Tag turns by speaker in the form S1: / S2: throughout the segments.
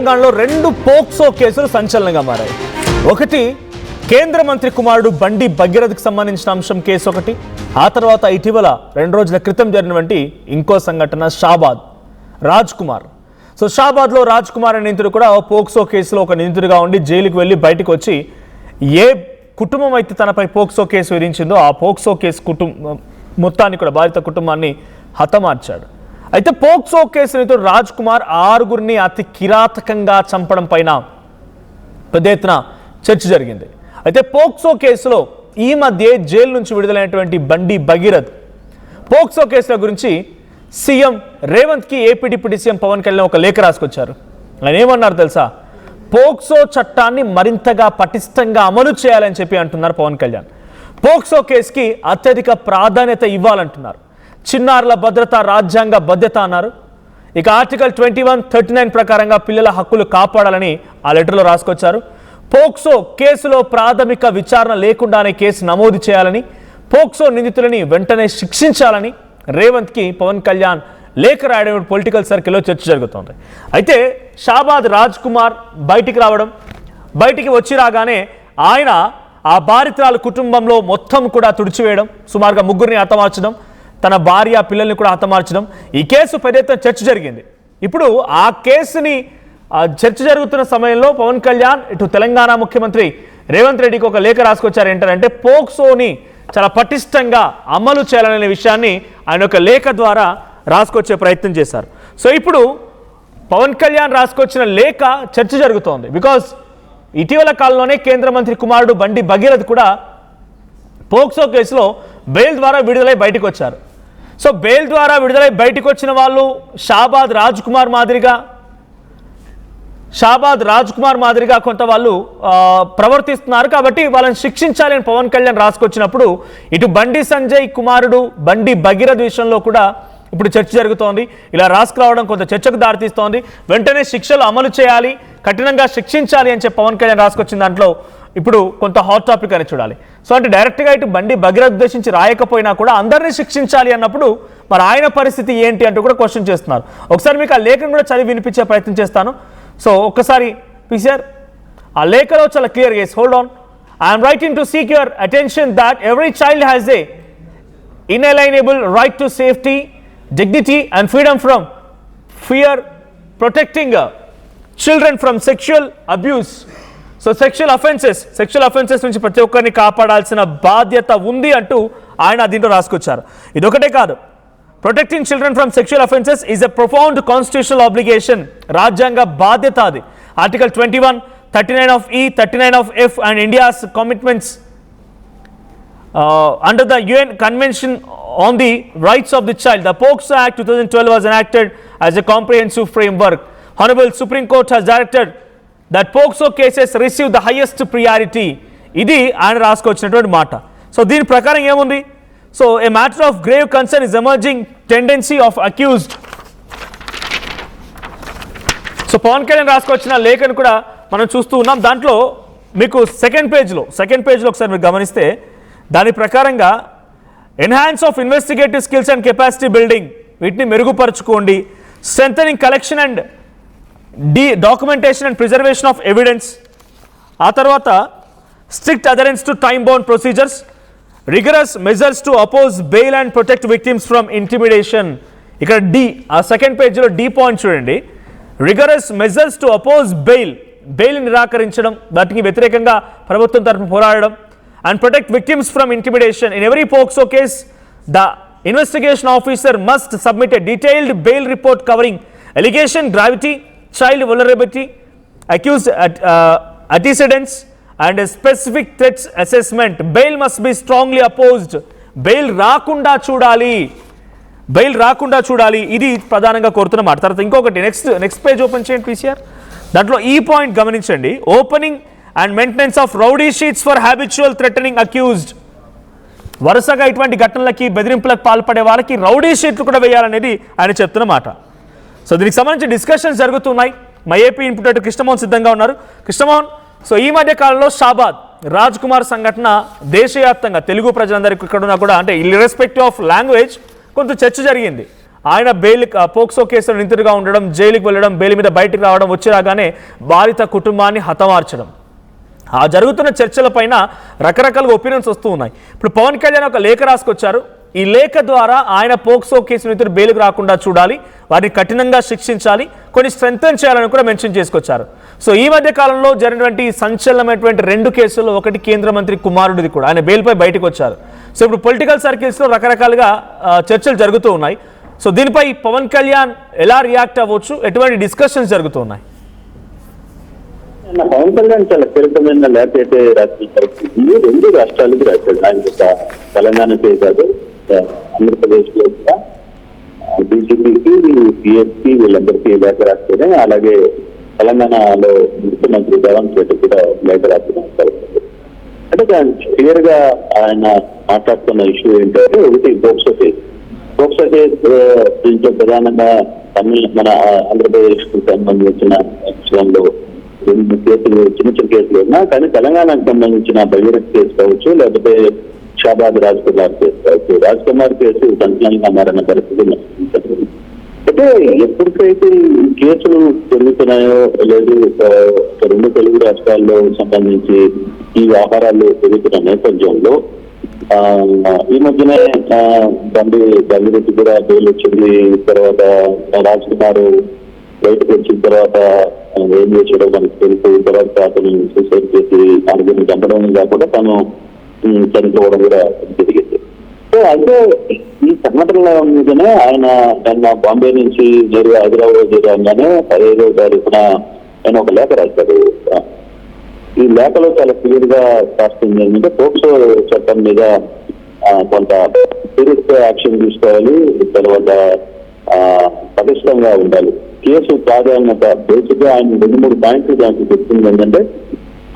S1: తెలంగాణలో రెండు పోక్సో కేసులు సంచలనంగా మారాయి. ఒకటి కేంద్ర మంత్రి కుమారుడు బండి భగీరథకు సంబంధించిన అంశం కేసు ఒకటి. ఆ తర్వాత ఇటీవల 2 రోజుల క్రితం జరిగినటువంటి ఇంకో సంఘటన షాబాద్ రాజ్ కుమార్. సో షాబాద్లో రాజ్ కుమార్ అనే నిందితుడు కూడా పోక్సో కేసులో ఒక నిందితుడిగా ఉండి జైలుకు వెళ్ళి బయటకు వచ్చి ఏ కుటుంబం అయితే తనపై పోక్సో కేసు విధించిందో ఆ పోక్సో కేసు మొత్తాన్ని కూడా బాధిత కుటుంబాన్ని హతమార్చాడు. అయితే పోక్సో కేసు నిందితుడు రాజ్ కుమార్ 6గురిని అతి కిరాతకంగా చంపడం పైన పెద్ద ఎత్తున చర్చ జరిగింది. అయితే పోక్సో కేసులో ఈ మధ్య జైలు నుంచి విడుదలైనటువంటి బండి భగీరథ్ పోక్సో కేసుల గురించి సీఎం రేవంత్కి AP deputy CM Pawan Kalyan ఒక లేఖ రాసుకొచ్చారు. ఆయన ఏమన్నారు తెలుసా? పోక్సో చట్టాన్ని మరింతగా పటిష్టంగా అమలు చేయాలని చెప్పి అంటున్నారు పవన్ కళ్యాణ్. పోక్సో కేసుకి అత్యధిక ప్రాధాన్యత ఇవ్వాలంటున్నారు. చిన్నారుల భద్రత రాజ్యాంగ బాధ్యత అన్నారు. ఇక ఆర్టికల్ 21, 39 ప్రకారంగా పిల్లల హక్కులు కాపాడాలని ఆ లెటర్లో రాసుకొచ్చారు. పోక్సో కేసులో ప్రాథమిక విచారణ లేకుండానే కేసు నమోదు చేయాలని, పోక్సో నిందితులని వెంటనే శిక్షించాలని రేవంత్కి పవన్ కళ్యాణ్ లేఖ రాయడం పొలిటికల్ సర్కిల్లో చర్చ జరుగుతోంది. అయితే షాబాద్ రాజ్ కుమార్ బయటికి వచ్చి రాగానే ఆయన ఆ బాధితురాల కుటుంబంలో మొత్తం కూడా తుడిచివేయడం, సుమారుగా 3గురిని హతమార్చడం, తన భార్య పిల్లల్ని కూడా హతమార్చడం, ఈ కేసు పెద్ద ఎత్తున చర్చ జరిగింది. ఇప్పుడు ఆ కేసుని చర్చ జరుగుతున్న సమయంలో పవన్ కళ్యాణ్ ఇటు తెలంగాణ ముఖ్యమంత్రి రేవంత్ రెడ్డికి ఒక లేఖ రాసుకొచ్చారు. ఏంటంటే పోక్సోని చాలా పటిష్టంగా అమలు చేయాలనే విషయాన్ని ఆయన ఒక లేఖ ద్వారా రాసుకొచ్చే ప్రయత్నం చేశారు. సో ఇప్పుడు పవన్ కళ్యాణ్ రాసుకొచ్చిన లేఖ చర్చ జరుగుతోంది. బికాజ్ ఇటీవల కాలంలోనే కేంద్ర మంత్రి కుమారుడు బండి భగీరథ్ కూడా పోక్సో కేసులో బెయిల్ ద్వారా విడుదలై బయటకు వచ్చారు. సో బెయిల్ ద్వారా విడుదలై బయటకు వచ్చిన వాళ్ళు షాబాద్ రాజ్ కుమార్ మాదిరిగా కొంత వాళ్ళు ప్రవర్తిస్తున్నారు. కాబట్టి వాళ్ళని శిక్షించాలి అని పవన్ కళ్యాణ్ రాసుకొచ్చినప్పుడు ఇటు బండి సంజయ్ కుమారుడు బండి భగీరథ్ విషయంలో కూడా ఇప్పుడు చర్చ జరుగుతోంది. ఇలా రాసుకురావడం కొంత చర్చకు దారితీస్తోంది. వెంటనే శిక్షలు అమలు చేయాలి, కఠినంగా శిక్షించాలి అని చెప్పి పవన్ కళ్యాణ్ రాసుకొచ్చిన దాంట్లో ఇప్పుడు కొంత హాట్ టాపిక్ అని చూడాలి. సో అంటే డైరెక్ట్గా ఇటు బండి భగీరథ్ ఉద్దేశించి రాయకపోయినా కూడా అందరినీ శిక్షించాలి అన్నప్పుడు మరి ఆయన పరిస్థితి ఏంటి అంటూ కూడా క్వశ్చన్ చేస్తున్నారు. ఒకసారి మీకు ఆ లేఖను కూడా చదివి వినిపించే ప్రయత్నం చేస్తాను. సో ఒక్కసారి పీసీఆర్ ఆ లేఖలో చాలా క్లియర్ గా hold on. I'm writing to seek your attention that every child has a inalienable right to safety, dignity and freedom from fear, protecting children from sexual abuse. So sexual offences నుంచి ప్రతి ఒక్కరిని కాపాడాల్సిన బాధ్యత ఉంది అంటూ ఆయన దీంట్లో రాసుకొచ్చారు. ఇదొకటే కాదు, protecting children from sexual offences is a profound constitutional obligation. రాజ్యాంగ బాధ్యత అది. Article 21, 39 of E, 39 of F and India's commitments under the UN Convention on the Rights of the Child. The POCSO Act 2012 was enacted as a comprehensive framework. Honorable Supreme Court has directed that POCSO cases receive the highest priority. ఇది ఆయన రాసుకొచ్చినటువంటి మాట. So దీని ప్రకారం ఏముంది? So a matter of grave concern is emerging tendency of accused. So Pawan Kalyan రాసుకొచ్చిన లేఖను కూడా మనం చూస్తూ ఉన్నాం. దాంట్లో మీకు సెకండ్ పేజ్లో ఒకసారి మీరు గమనిస్తే దాని ప్రకారంగా enhance of investigative skills and capacity building, వీటిని మెరుగుపరచుకోండి. Strengthening collection and documentation and preservation of evidence. ఆ తర్వాత strict adherence to time bound procedures, rigorous measures to oppose bail and protect victims from intimidation. ఇక్కడ D, ఆ second పేజ్లో D point చూడండి. Rigorous measures to oppose bail నిరాకరించడం, వాటికి వ్యతిరేకంగా ప్రభుత్వం తరఫున పోరాడడం. And protect victims from intimidation. In every POCSO case, the investigation officer must submit a detailed bail report covering allegation gravity, child vulnerability, accused antecedents and a specific threats assessment. Bail must be strongly opposed. Bail రాకుండా చూడాలి. ఇది ప్రధానంగా కోరుతున్న మాట. తర్వాత ఇంకొకటి next page open చేయండి PCR. దాంట్లో ఈ పాయింట్ గమనించండి. Opening and maintenance of rowdy sheets for habitual threatening accused. వరుసగా ఇటువంటి ఘటనలకి బెదిరింపులకు పాల్పడే వాళ్ళకి రౌడీ షీట్లు కూడా వేయాలనేది ఆయన చెప్తున్న మాట. సో దీనికి సంబంధించి డిస్కషన్స్ జరుగుతున్నాయి. మా ఏపీ ఇన్పుట్ కృష్ణమోహన్ సిద్ధంగా ఉన్నారు. కృష్ణమోహన్, సో ఈ మధ్య కాలంలో షాబాద్ రాజ్ కుమార్ సంఘటన దేశవ్యాప్తంగా తెలుగు ప్రజలందరికీ ఇక్కడ ఉన్నా కూడా అంటే ఇర్రెస్పెక్టివ్ ఆఫ్ లాంగ్వేజ్ కొంత చర్చ జరిగింది. ఆయన బెయిల్ పోక్సో కేసులో నిందితుడిగా ఉండడం, జైలుకి వెళ్ళడం, బెయిల్ మీద బయటికి రావడం, వచ్చి రాగానే బాధిత కుటుంబాన్ని హతమార్చడం. ఆ జరుగుతున్న చర్చలపైన రకరకాలుగా ఒపీనియన్స్ వస్తూ ఉన్నాయి. ఇప్పుడు పవన్ కళ్యాణ్ ఒక లేఖ రాసుకొచ్చారు. ఈ లేఖ ద్వారా ఆయన పోక్సో కేసు నిందితుడు బెయిల్కి రాకుండా చూడాలి, వారిని కఠినంగా శిక్షించాలి, కొన్ని స్ట్రెంథెన్ చేయాలని కూడా మెన్షన్ చేసుకొచ్చారు. సో ఈ మధ్య కాలంలో జరిగినటువంటి సంచలనమైనటువంటి 2 కేసుల్లో ఒకటి కేంద్ర మంత్రి కుమారుడిది కూడా, ఆయన బెయిల్పై బయటకు వచ్చారు. సో ఇప్పుడు పొలిటికల్ సర్కిల్స్లో రకరకాలుగా చర్చలు జరుగుతూ ఉన్నాయి. సో దీనిపై పవన్ కళ్యాణ్ ఎలా రియాక్ట్ అవ్వచ్చు, ఎటువంటి డిస్కషన్స్ జరుగుతూ ఉన్నాయి?
S2: పవన్ కళ్యాణ్ చాలా కీలకమైన లేఖ అయితే రాసిన పరిస్థితి 2 రాష్ట్రాలకి రాశాడు. ఆయన తెలంగాణకే కాదు, ఆంధ్రప్రదేశ్ లో కూడా బీజేపీకి, బీఎస్పీ వీళ్ళందరికీ లేఖ రాస్తేనే, అలాగే తెలంగాణలో ముఖ్యమంత్రి రేవంత్ రెడ్డి కూడా లేఖ రాసిన పరిస్థితి. అంటే క్లియర్ గా ఆయన మాట్లాడుతున్న ఇష్యూ ఏంటంటే, ఒకటి పోక్సో కేసు. పోక్సో కేసు దీంట్లో ప్రధానంగా మన ఆంధ్రప్రదేశ్ కు సంబంధించిన విషయంలో 2 కేసులు, చిన్న చిన్న కేసులు ఉన్నా, కానీ తెలంగాణకు సంబంధించిన భగీరథ్ కేసు కావచ్చు, లేకపోతే షాబాద్ రాజ్ కుమార్ కేసు కావచ్చు. రాజ్ కుమార్ కేసు సంచలనంగా మారిన పరిస్థితులు. అయితే ఎప్పటికైతే ఈ కేసులు పెరుగుతున్నాయో లేదు, 2 తెలుగు రాష్ట్రాల్లో సంబంధించి ఈ వ్యవహారాలు పెరుగుతున్న నేపథ్యంలో ఈ మధ్యనే బండిరెడ్డి కూడా బెయిల్ వచ్చింది. తర్వాత రాజ్ కుమార్ బయటకు వచ్చిన తర్వాత ఏం చేసాడో మనకు తెలుసు. తర్వాత అతను సూసైడ్ చేసి ఆరుగురిని చంపడం కాకుండా తను చనిపోవడం కూడా జరిగింది. సో అయితే ఈ సంఘటనల మీదనే ఆయన బాంబే నుంచి నేరుగా హైదరాబాద్ రాగానే 15వ తారీఖున ఆయన ఒక లేఖ రాశాడు. ఈ లేఖలో చాలా క్లియర్ గా రాస్తుంది ఏంటంటే, పోక్సో చట్టం మీద కొంత సీరియస్ యాక్షన్ తీసుకోవాలి, తర్వాత పటిష్టంగా ఉండాలి. కేసు ప్రాధాన్యత బేసిక్ గా ఆయన 2-3 పాయింట్లు దానికి చెప్తుంది ఏంటంటే,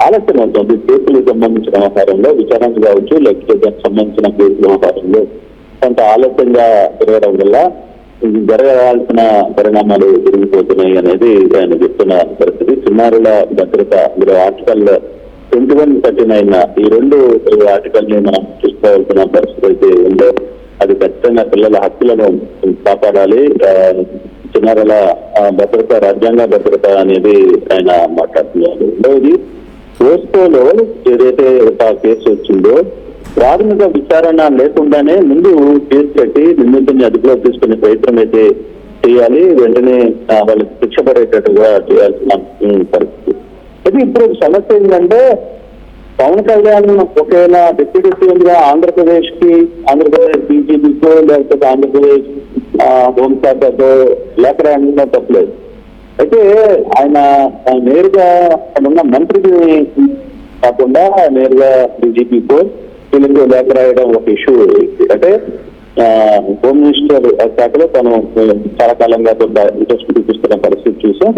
S2: ఆలస్యం అవుతుంది కేసులకు సంబంధించిన వ్యవహారంలో, విచారణ కావచ్చు, లేకపోతే దానికి సంబంధించిన కేసుల వ్యవహారంలో కొంత ఆలస్యంగా జరగడం వల్ల జరగాల్సిన పరిణామాలు జరిగిపోతున్నాయి అనేది ఆయన చెప్తున్న పరిస్థితి. చిన్నారుల భద్రత, మీరు ఆర్టికల్ 2139 ఈ 2 ఆర్టికల్ ని మనం చూసుకోవాల్సిన పరిస్థితి అయితే ఉందో, అది ఖచ్చితంగా పిల్లల హక్కులను కాపాడాలి. చిన్నారుల భద్రత, రాజ్యాంగ భద్రత అనేది ఆయన మాట్లాడుతున్నారు. రెండవది, పోస్కోలో ఏదైతే ఒక కేసు వచ్చిందో ప్రాథమిక విచారణ లేకుండానే ముందు కేసు కట్టి నిందితుడిని అదుపులో తీసుకునే ప్రయత్నం అయితే చేయాలి, వెంటనే వాళ్ళకి శిక్ష పడేటట్టుగా చేయాల్సిన పరిస్థితి. అయితే ఇప్పుడు సమస్య ఏంటంటే, పవన్ కళ్యాణ్ ఒకవేళ డిప్యూటీ సీఎం గా ఆంధ్రప్రదేశ్ బీజేపీకో లేకపోతే ఆంధ్రప్రదేశ్ హోంశాఖతో లేఖ రాయడంలో తప్పలేదు. అయితే ఆయన నేరుగా ఉన్న మంత్రికి కాకుండా నేరుగా బీజేపీకో వీళ్ళకి లేఖ రాయడం ఒక ఇష్యూ. అంటే హోమ్ మినిస్టర్ శాఖలో తను చాలా కాలంగా ఇంట్రెస్ట్ చూపిస్తున్న పరిస్థితి చూసాం.